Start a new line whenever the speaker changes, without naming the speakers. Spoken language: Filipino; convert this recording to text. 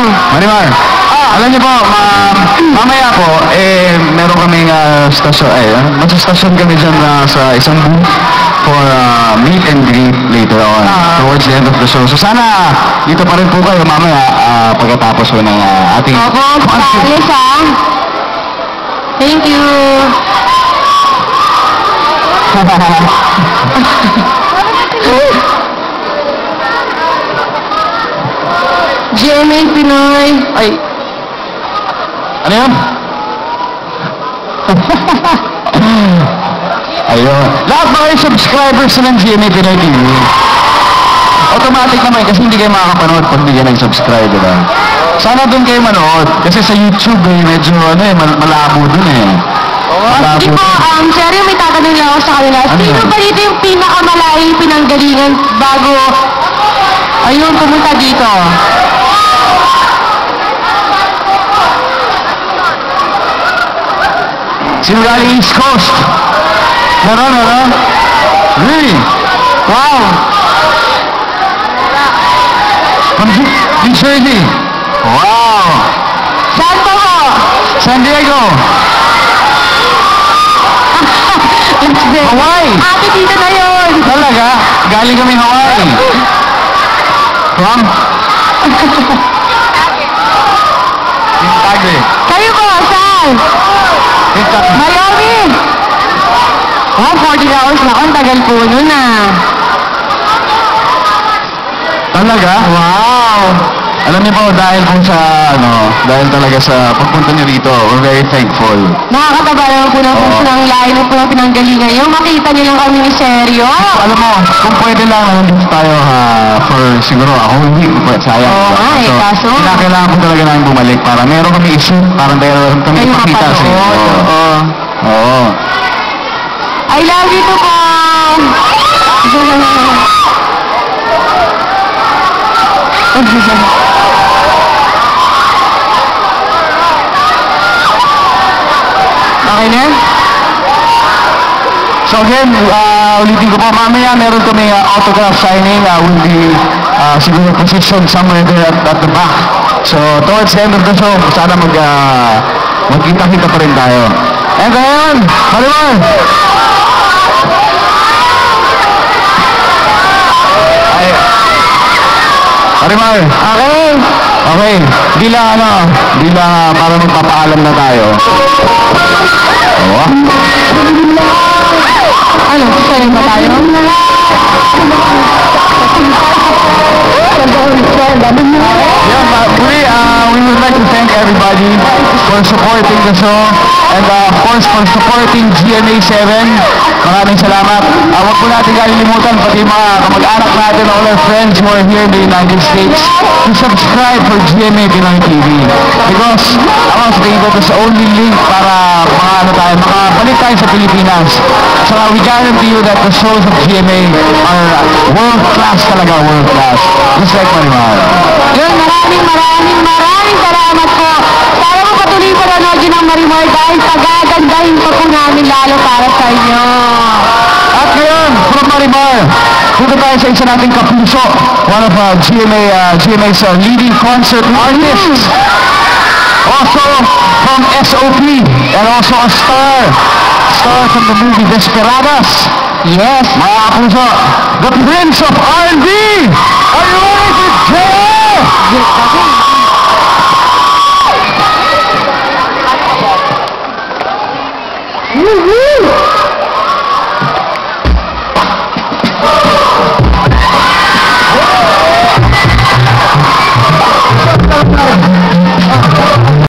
Marimar, alam niyo po, mamaya po, meron kaming stasyon, magsastasyon kami dyan sa isang booth for meet and greet later on, towards the end of the show. So sana, dito pa rin po kayo mamaya pagkatapos po ng ating...
Opo, promise Thank you. GMA Pinoy. Ay.
Ano yun? Ayun. Lahat ba kayo subscribers ng GMA Pinoy TV? Automatic naman kasi hindi kayo makakapanood pag hindi kayo nag-subscribe, diba? Sana doon kayo manood. Kasi sa YouTube medyo malabo doon
Hindi po, Sherry, may tatanong lang ako sa kanila. Sino ba dito yung pinakamalayong pinanggalingan bago ayun, pumunta dito?
Sino galing East Coast? Meron? Really? Wow! From New Jersey? Wow!
Saan po po?
San Diego? Hawaii!
Ate, dito na yun!
Talaga? Galing kami Hawaii. From? Kentucky.
Kayo po, saan?
Kentucky.
Miami! 40 hours na. Ang tagal po nun
Talaga? Wow! Alam niyo po, dahil talaga sa pagpunta niyo rito, we're very thankful.
Nakakataba naman po ng puso ng layo po ng pinanggalingan. Yung makita niyo lang kami ni Seryo.
Alam mo, kung pwede lang, nandito tayo for siguro a whole week. Sayang.
Kaso?
Kailangan ko talaga namin bumalik para meron kami issue, parang meron kami ipakita sa inyo. Oo.
I love you to po! Okay na?
So again, ulitin ko po, mamaya meron kami autograph signing. Will be siguro positioned somewhere there at the back. So towards the end of the show, sana magkita-kita pa rin tayo. And ngayon, Marimar! Marimar! Okay. Bilang para magpapaalam na tayo.
Ano, sasayin ba tayo?
We would like to thank everybody for supporting the show and of course for supporting GMA7. Maraming salamat. Huwag po natin kalilimutan pati mga kamag-anak natin, all our friends who are here in the United States to subscribe for GMA Pinoy TV because ako sa tingin ko ito sa only link para makabalik tayo sa Pilipinas. So we guarantee you that the shows of GMA are world class talaga, world class. Just like Marimar.
Yun, maraming salamat po. Sana mo patuloy pa nanood yun ng Marimar dahil pagagandahin pa po namin lalo para sa inyo.
At ngayon, from Marimar, dito tayo sa isa nating kapuso, one of GMA's leading concert artists. Also from SOP, and also a star from the movie Desperadas.
Yes.
Mga kapuso, the Prince of R&B! Are you ready to jam?
Yes,